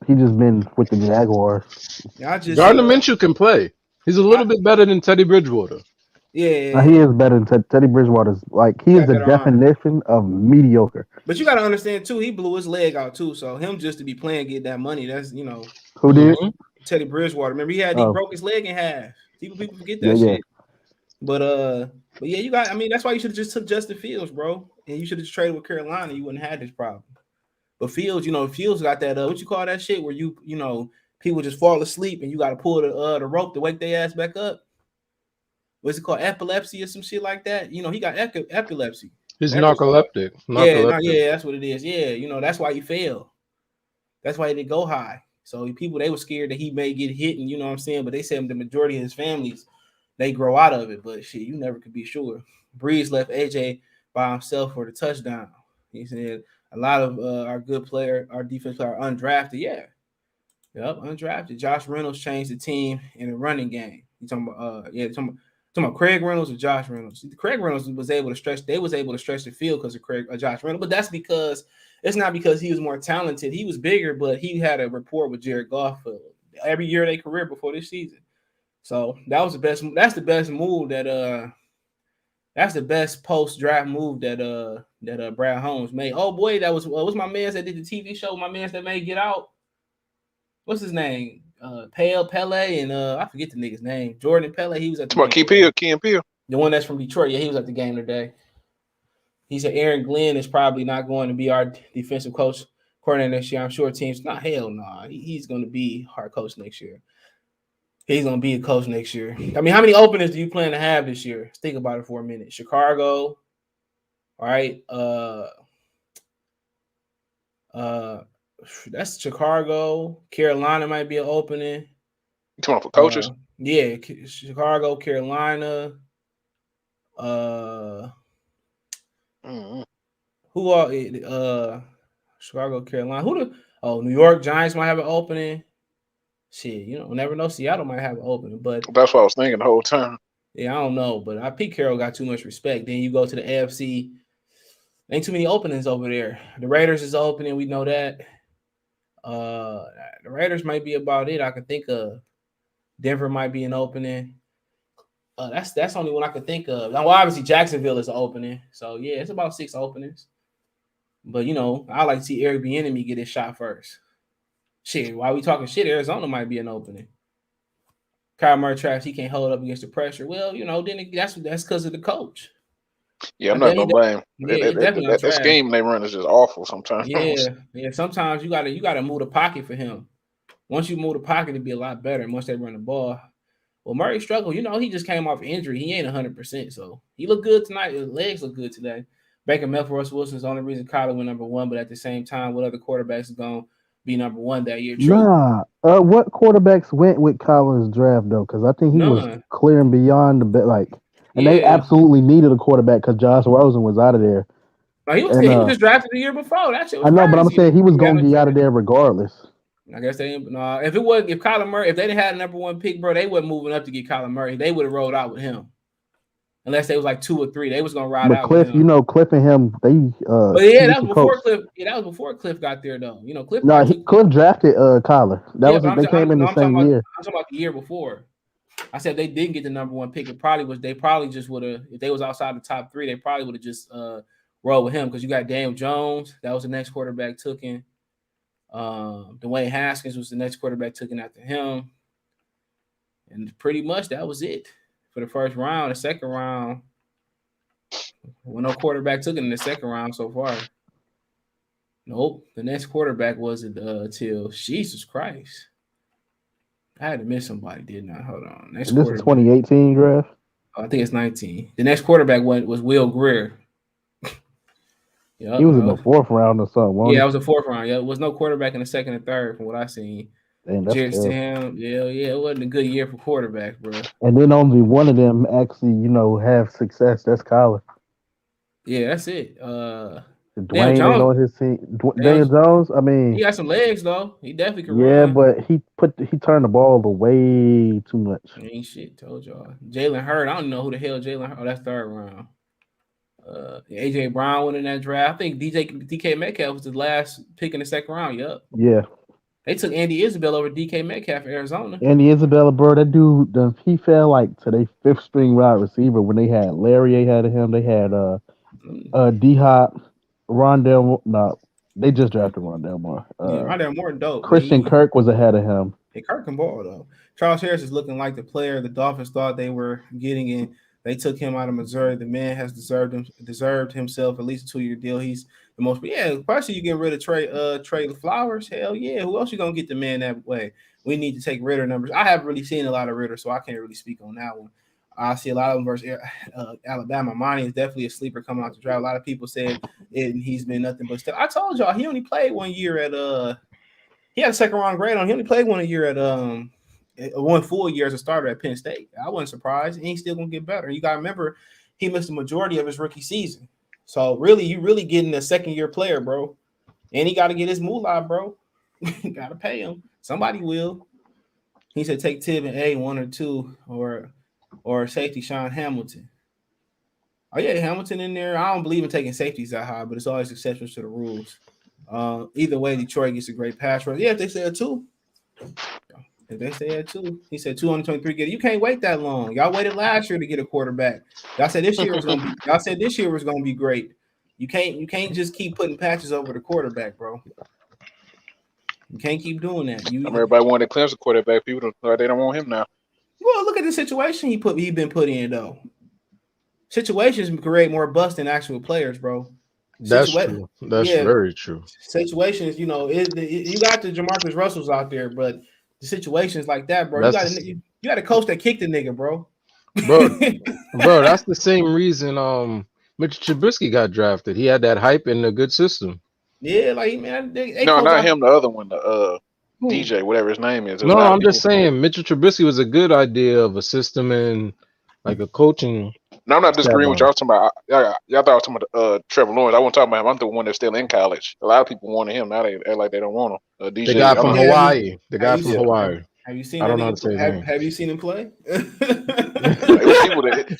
he just been with the Jaguars. Gardner Minshew can play. He's a little bit better than Teddy Bridgewater. Yeah, he is better than Teddy Bridgewater's. Like he is the definition of mediocre. But you got to understand too, he blew his leg out too. So him just to be playing, get that money. That's who did. Teddy Bridgewater. Remember, he broke his leg in half. People forget that shit. But yeah, you got. I mean, that's why you should have just took Justin Fields, bro. And you should have just traded with Carolina. You wouldn't have had this problem. But Fields, Fields got that. What you call that shit where people just fall asleep and you got to pull the rope to wake their ass back up. What's it called? Epilepsy or some shit like that. He got epilepsy. He's narcoleptic. Yeah, that's what it is. Yeah, that's why he failed. That's why he didn't go high. So they were scared that he may get hit, and you know what I'm saying. But they said the majority of his families, they grow out of it. But shit, you never could be sure. Breeze left AJ by himself for the touchdown. He said a lot of our defense player are undrafted. Yeah. Yep, undrafted. Josh Reynolds changed the team in the running game. You talking about talking about Craig Reynolds or Josh Reynolds? Craig Reynolds was able to stretch. They was able to stretch the field because of Josh Reynolds, but that's because it's not because he was more talented. He was bigger, but he had a rapport with Jared Goff every year of their career before this season. So that was the best. That's the best move that's the best post draft move that Brad Holmes made. Oh boy, that was what's my man that did the TV show? My man that made Get Out. What's his name? Pele and I forget the nigga's name. Jordan Pele. He was at the Key and Peele. The one that's from Detroit. Yeah, he was at the game today. He said Aaron Glenn is probably not going to be our defensive coordinator next year. I'm sure teams not hell no. Nah. He's going to be our coach next year. He's going to be a coach next year. I mean, how many openings do you plan to have this year? Let's think about it for a minute. Chicago. All right. That's Chicago. Carolina might be an opening. You talking about for coaches? Yeah, Chicago, Carolina. Who are Chicago, Carolina? New York Giants might have an opening. Shit, never know. Seattle might have an opening, but that's what I was thinking the whole time. Yeah, I don't know, but Pete Carroll got too much respect. Then you go to the AFC. Ain't too many openings over there. The Raiders is opening. We know that. The Raiders might be about it. I can think of. Denver might be an opening. That's the only one I could think of. Now, obviously Jacksonville is an opening. So yeah, it's about 6 openings. But I like to see Eric Bieniemy get his shot first. Shit, while we talking shit, Arizona might be an opening. Kyle Murray traps, he can't hold up against the pressure. Well, then that's because of the coach. Yeah, I'm not gonna blame. That scheme they run is just awful sometimes. Yeah. Sometimes you gotta move the pocket for him. Once you move the pocket, it'd be a lot better. Once they run the ball. Well, Murray struggled. He just came off injury. He ain't 100%. So he looked good tonight. His legs look good today. Baker Mayfield, Russell Wilson is the only reason Kyler went number 1. But at the same time, what other quarterbacks is going to be number 1 that year? True. Nah. What quarterbacks went with Kyler's draft though? Because I think he was clear and beyond the bet. And they absolutely needed a quarterback because Josh Rosen was out of there. He was just drafted the year before. That shit was crazy. But I'm saying he was going to be out of there regardless. I guess they didn't. No, if Kyler Murray, if they didn't have a number 1 pick, bro, they wasn't moving up to get Kyler Murray. They would have rolled out with him, unless they was like 2 or 3. They was gonna ride out. Cliff, with him. Cliff and him, they. But yeah, that was before Cliff. Yeah, that was before Cliff got there, though. Cliff. No, Cliff drafted Kyler. They came in the same year. I'm talking about the year before. I said they didn't get the number 1 pick. They probably just would have. If they was outside the top 3, they probably would have just rolled with him because you got Daniel Jones. That was the next quarterback taken. Dwayne Haskins was the next quarterback taken after him, and pretty much that was it for the first round. The second round, well, no quarterback took it in the second round so far. Nope, the next quarterback wasn't till Jesus Christ. I had to miss somebody, didn't I? Hold on. This is 2018 draft. I think it's 19. The next quarterback was Will Grier. Yep, he was in the 4th round or something. Yeah, it was the 4th round. Yeah, it was no quarterback in the 2nd and 3rd from what I seen. Jared Stidham. Yeah, it wasn't a good year for quarterbacks, bro. And then only one of them actually, have success. That's Kyler. Yeah, that's it. Dwayne Jones on his team. Daniel Jones. I mean, he got some legs though. He definitely can run. But he turned the ball away too much. Ain't shit. Told y'all. Jalen Hurd. I don't know who the hell Jalen Hurd. Oh, that's 3rd round. AJ Brown went in that draft. I think DK Metcalf was the last pick in the 2nd round. Yep. Yeah. They took Andy Isabella over DK Metcalf in Arizona. Andy Isabella, bro, that dude, he fell to their 5th string wide receiver when they had Larry ahead of him. They had D-Hop, Rondell. No, they just drafted Rondell Moore. Rondell Moore dope. Christian Kirk was ahead of him. Hey, Kirk can ball though. Charles Harris is looking like the player the Dolphins thought they were getting in They took him out of Missouri. The man has deserved himself at least a 2-year deal. He's the most. Yeah, especially you getting rid of Trey Flowers. Hell yeah, who else you gonna get the man that way? We need to take Ritter numbers. I haven't really seen a lot of Ritter, so I can't really speak on that one. I see a lot of them versus Alabama. Monty is definitely a sleeper coming out the draft. A lot of people said he's been nothing but still. I told y'all he only played 1 year at he had a second round grade on. He only played 1 year at 1 full year as a starter at Penn State. I wasn't surprised, and he's still gonna get better. You gotta remember he missed the majority of his rookie season. So really, you really getting a second year player, bro. And he got to get his moolah, bro. Gotta pay him. Somebody will. He said take Tib and A 1 or 2 or safety Sean Hamilton. Oh yeah, Hamilton in there. I don't believe in taking safeties that high, but it's always exceptions to the rules. Either way, Detroit gets a great pass rush. Yeah, if they say a 2. If they say a 2, he said 223 get it. You can't wait that long. Y'all waited last year to get a quarterback. Y'all said this year was gonna be great. You can't just keep putting patches over the quarterback, bro. You can't keep doing that. Everybody wanted Clemson quarterback. People they don't want him now. Well, look at the situation he been put in though. Situations create more bust than actual players, bro. That's true. That's very true. Situations, you got the Jamarcus Russells out there, but the situations like that, bro, you got a coach that kicked the nigga, bro. Bro, that's the same reason Mitch Trubisky got drafted. He had that hype and a good system. Yeah, like man, no, not him. The other one, the DJ, whatever his name is. No, I'm just saying Mitchell Trubisky was a good idea of a system and like a coaching. No, I'm not disagreeing with y'all. Talking about y'all thought I was talking about Trevor Lawrence. I wasn't talking about him. I'm the one that's still in college. A lot of people wanted him. Now they act like they don't want him. DJ, the guy from Hawaii. The guy from Hawaii. Have you seen? I don't know how to say his name. Have you seen him play?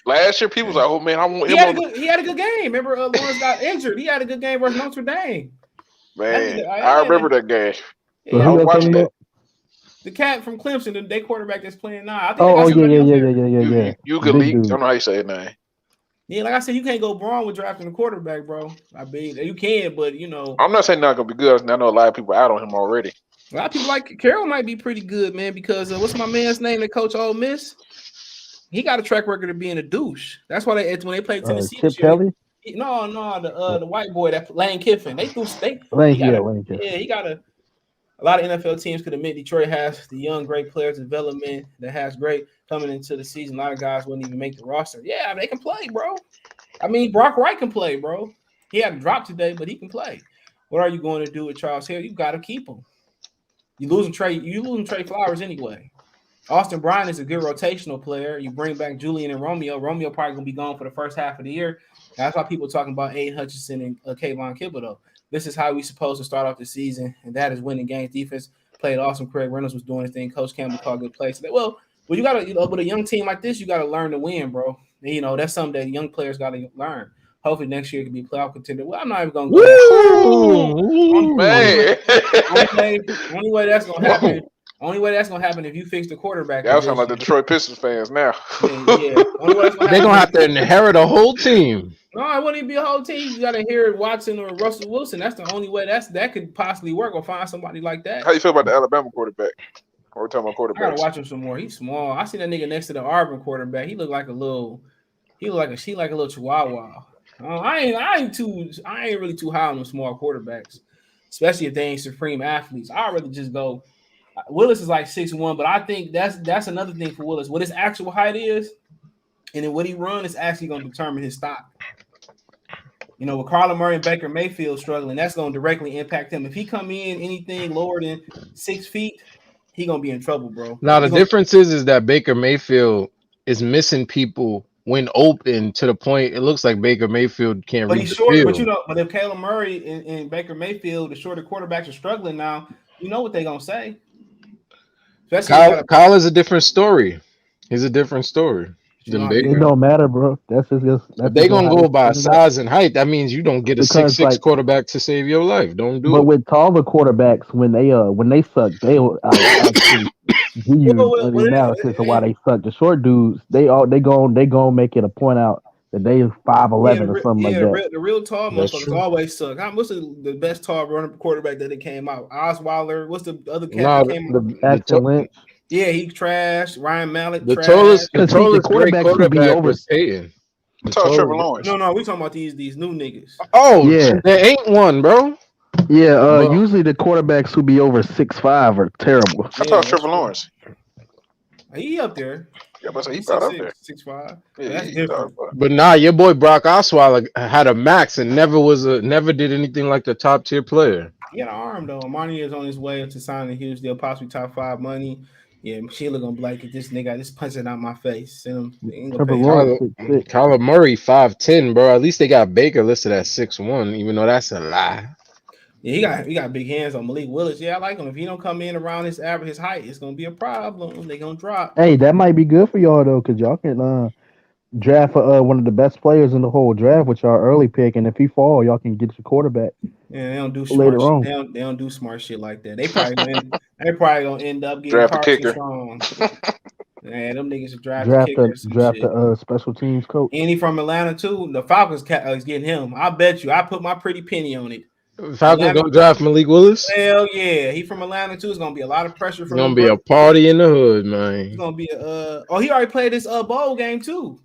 Last year, people was like, "Oh man, I want him." He had a good game. Remember, Lawrence got injured. He had a good game versus Notre Dame. Man, I remember that game. Yeah, I was watching that. The cat from Clemson, the day quarterback that's playing now. I think yeah. You could leak. I don't know how you say his name. Yeah, like I said, you can't go wrong with drafting a quarterback, bro. I mean, you can, but I'm not saying not gonna be good. I know a lot of people out on him already. A lot of people like Carroll might be pretty good, man, because what's my man's name that coach Ole Miss? He got a track record of being a douche. That's why when they played Tennessee. Chip Kelly? No, the white boy that Lane Kiffin. Lane Kiffin. Yeah, he got a lot of NFL teams could admit Detroit has the young, great players development that has great coming into the season. A lot of guys wouldn't even make the roster. Yeah, they can play, bro. I mean, Brock Wright can play, bro. He had a drop today, but he can play. What are you going to do with Charles Hill? You got to keep him. You losing Trey Flowers anyway. Austin Bryant is a good rotational player. You bring back Julian and Romeo. Romeo probably gonna be gone for the first half of the year. That's why people are talking about Aiden Hutchinson and Kayvon Thibodeau. This is how we supposed to start off the season, and that is winning games. Defense played awesome. Craig Reynolds was doing his thing. Coach Campbell called good plays. Well, you gotta, with a young team like this, you gotta learn to win, bro. And, that's something that young players gotta learn. Hopefully next year it can be playoff contender. Well, I'm not even gonna go. Only way that's gonna happen. Only way that's gonna happen if you fix the quarterback. Y'all sound like the Detroit Pistons fans now. Yeah. They're gonna have to inherit a whole team. No, it wouldn't even be a whole team. You gotta inherit Watson or Russell Wilson. That's the only way that could possibly work, or find somebody like that. How you feel about the Alabama quarterback? We're talking about quarterbacks. I gotta watch him some more. He's small. I seen that nigga next to the Auburn quarterback. He looked like a little chihuahua. I ain't really too high on them small quarterbacks, especially if they ain't supreme athletes. I'd rather just go. Willis is like 6'1", but I think that's another thing for Willis. What his actual height is, and then what he run is actually going to determine his stock. With Kyler Murray and Baker Mayfield struggling, that's going to directly impact him. If he come in anything lower than 6 feet, he going to be in trouble, bro. Now, the difference is that Baker Mayfield is missing people when open to the point it looks like Baker Mayfield can't reach the field. But if Kyler Murray and Baker Mayfield, the shorter quarterbacks, are struggling now, you know what they're going to say. Kyle is a different story. He's a different story than Baker. It don't matter, bro. That's they gonna go by size and height. That means you don't get a 6'6" quarterback to save your life. Don't do it. But with taller quarterbacks, when they suck, they'll give you an analysis of why they suck. The short dudes, they gonna make it a point out that they 5'11" or something like that. The real tall motherfuckers always suck. What's the best tall running quarterback that came out? Osweiler. What's the other cat that came out? Paxton Lynch. Yeah, he trash. Ryan Mallett The trash. tallest, the 'Cause see, the tallest great quarterbacks who be quarterback over- was Peyton. I told Trevor Lawrence. No, we talking about these new niggas. Oh, Yeah. there ain't one, bro. Yeah, Well- usually the quarterbacks who be over 6'5" are terrible. I told Trevor Lawrence. He up there. Yeah, but he He's thought up there. 6'5". Yeah, That's he different. thought- But nah, your boy Brock Osweiler had a max and never did anything like the top tier player. He got an arm though. Armani is on his way to sign a huge deal, possibly top 5 money. Yeah, Sheila gonna be like, this nigga just punching out my face. Send him. Ain't gonna Trevor pay Lawrence him. 6'6". Kyler Murray 5'10", bro. At least they got Baker listed at 6'1", even though that's a lie. Yeah, he got big hands on Malik Willis. Yeah, I like him. If he don't come in around his height, it's gonna be a problem. They gonna drop. Hey, that might be good for y'all though, because y'all can draft one of the best players in the whole draft with y'all early pick, and if he fall, y'all can get your quarterback. Yeah, they don't do Later smart shit. on. They don't do smart shit like that. They probably gonna end up getting Draft a Carson kicker. Strong. Man, them niggas should draft Draft kicker or some shit. a special teams coach. And he from Atlanta too. The Falcons is getting him. I bet you. I put my pretty penny on it. Falcons gonna draft Malik Willis. Hell yeah, he from Atlanta too. It's gonna be a lot of pressure It's from gonna him. be a party in the hood, man. It's gonna be he already played this bowl game too.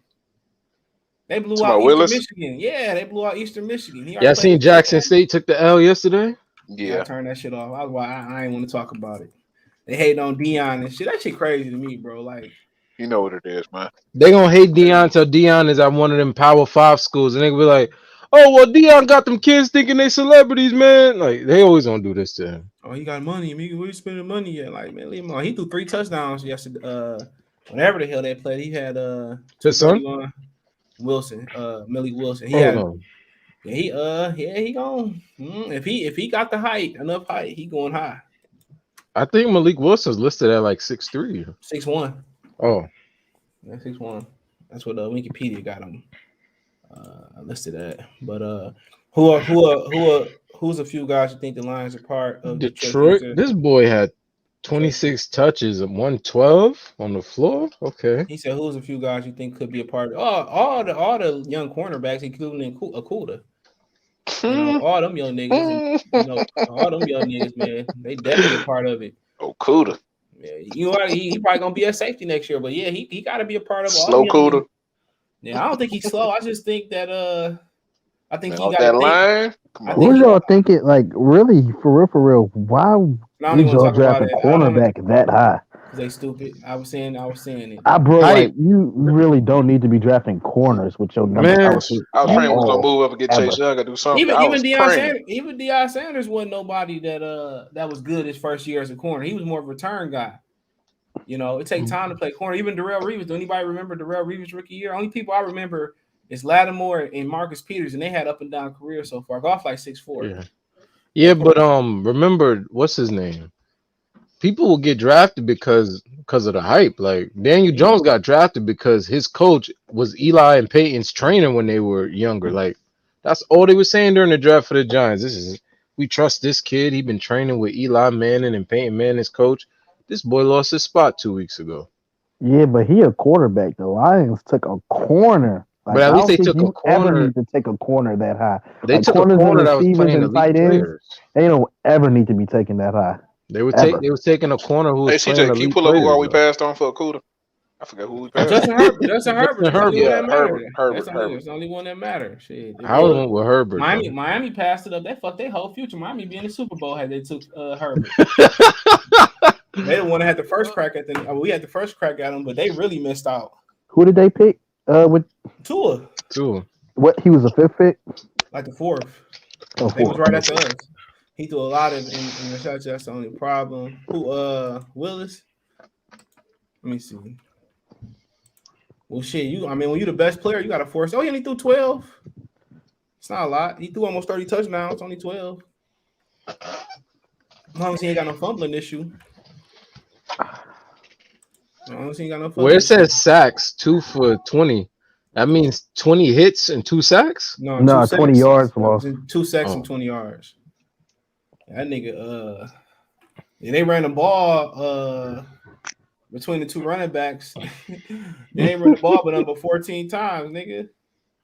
They blew out Eastern Willis? Michigan. Yeah, they blew out Eastern Michigan. Yeah, I seen Jackson State took the L yesterday. Yeah, I turned that shit off. I ain't want to talk about it. They hate on Dion and shit. That shit crazy to me, bro. Like, you know what it is, man. They gonna hate Dion till Dion is at one of them Power 5 schools, and they gonna be like, "Oh well, Dion got them kids thinking they celebrities, man." Like they always gonna do this to him. oh, he got money. Amigo, where you spending money at? Like, man, leave him alone. He threw 3 touchdowns yesterday. Whenever the hell they played, he had His son? Wilson, Millie Wilson. He Hold had on. he going if he got the enough height, he going high. I think Malik Wilson's listed at like 6'3". 6'1". Oh, Yeah, 6'1". That's what Wikipedia got him listed at. But who's a few guys you think the Lions are part of Detroit. This boy had 26 touches and 112 on the floor. Okay. He said, "Who's a few guys you think could be a part of all the young cornerbacks, including Akuda? All them young niggas, all them young niggas, man, they definitely a part of it. Oh, Cuda. Yeah, he probably gonna be at safety next year, but yeah, he got to be a part of all. Slow Cuda. Yeah, I don't think he's slow. I just think that I think Man, he got that line. What y'all thinking? Like, really, for real? Why did y'all draft a cornerback that high? Because they stupid. I was saying it. Like, you really don't need to be drafting corners with your number. Man, I was praying we was gonna move up and get Chase Young and do something. Even Deion Sanders wasn't nobody that was good his first year as a corner. He was more of a return guy. It takes time to play corner. Even Darrelle Reeves. Do anybody remember Darrelle Reeves' rookie year? Only people I remember is Lattimore and Marcus Peters, and they had up and down careers so far. Golf like 6'4". Yeah, but remember what's his name? People will get drafted because of the hype. Like Daniel Jones got drafted because his coach was Eli and Peyton's trainer when they were younger. Like that's all they were saying during the draft for the Giants. We trust this kid. He been training with Eli Manning and Peyton Manning's coach. This boy lost his spot 2 weeks ago. Yeah, but he a quarterback. The Lions took a corner. But at least they took a corner. Ever need to take a corner that high? They took a corner that was playing elite players. They don't ever need to be taking that high. They was taking a corner who was playing CJ, elite can you pull up who players, we passed on for Cuda? I forgot who we passed. Justin Herbert. Yeah, Herbert. Herbert. That's the only one that matters. Shit. I went with Herbert. Miami passed it up. They fucked their whole future. Miami be in the Super Bowl had they took Herbert. They didn't want to have the first crack at them. We had the first crack at them, but they really missed out. Who did they pick? With Tua. What? He was a 5th pick? Like the 4th. Oh, they was right after us. He threw a lot of in the shots. That's the only problem. Who? Willis. Let me see. Well, shit. When you're the best player, you got to force. Oh, he only threw 12. It's not a lot. He threw almost 30 touchdowns. Only 12. As long as he ain't got no fumbling issue. Where it says sacks 2 for 20, that means 20 hits and 2 sacks. No, 20 yards lost. 2 sacks and 20 yards. That nigga. They ran the ball between the two running backs. They ain't run the ball but number 14 times, nigga.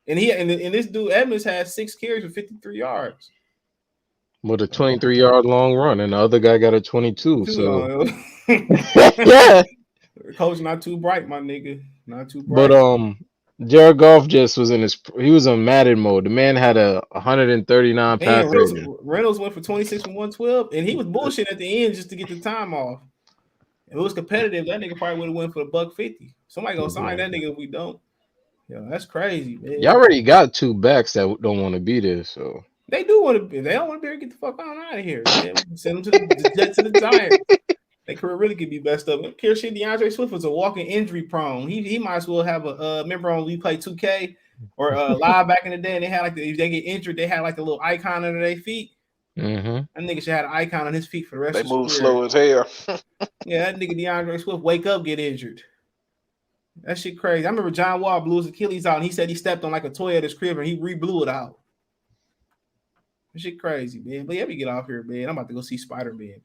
And this dude Edmonds had 6 carries for 53 yards. with a 23-yard long run, and the other guy got a 22. So Too yeah, Coach not too bright, my nigga. Not too but bright. Jared Goff just was he was on Madden mode. The man had a 139 Man, pass rating. Reynolds went for 26 from 112, and he was bullshit at the end just to get the time off. If it was competitive, that nigga probably would have went for the $150. Somebody gonna sign that nigga if we don't. Yeah, that's crazy, man. Y'all already got two backs that don't want to be there, so They do want to be. They don't want to be able to get the fuck out of here, man. Send them to the Jets to the Giants. Their career really could be best of them. Care shit. DeAndre Swift was a walking injury prone. He might as well have a. Remember when we played 2K or live back in the day, and they had like if they get injured, they had like the little icon under their feet. That nigga should have an icon on his feet for the rest They of his move career. slow as hell. Yeah, that nigga DeAndre Swift wake up, get injured. That shit crazy. I remember John Wall blew his Achilles out, and he said he stepped on like a toy at his crib, and he re-blew it out. That shit crazy, man. But yeah, we get off here, man. I'm about to go see Spider-Man.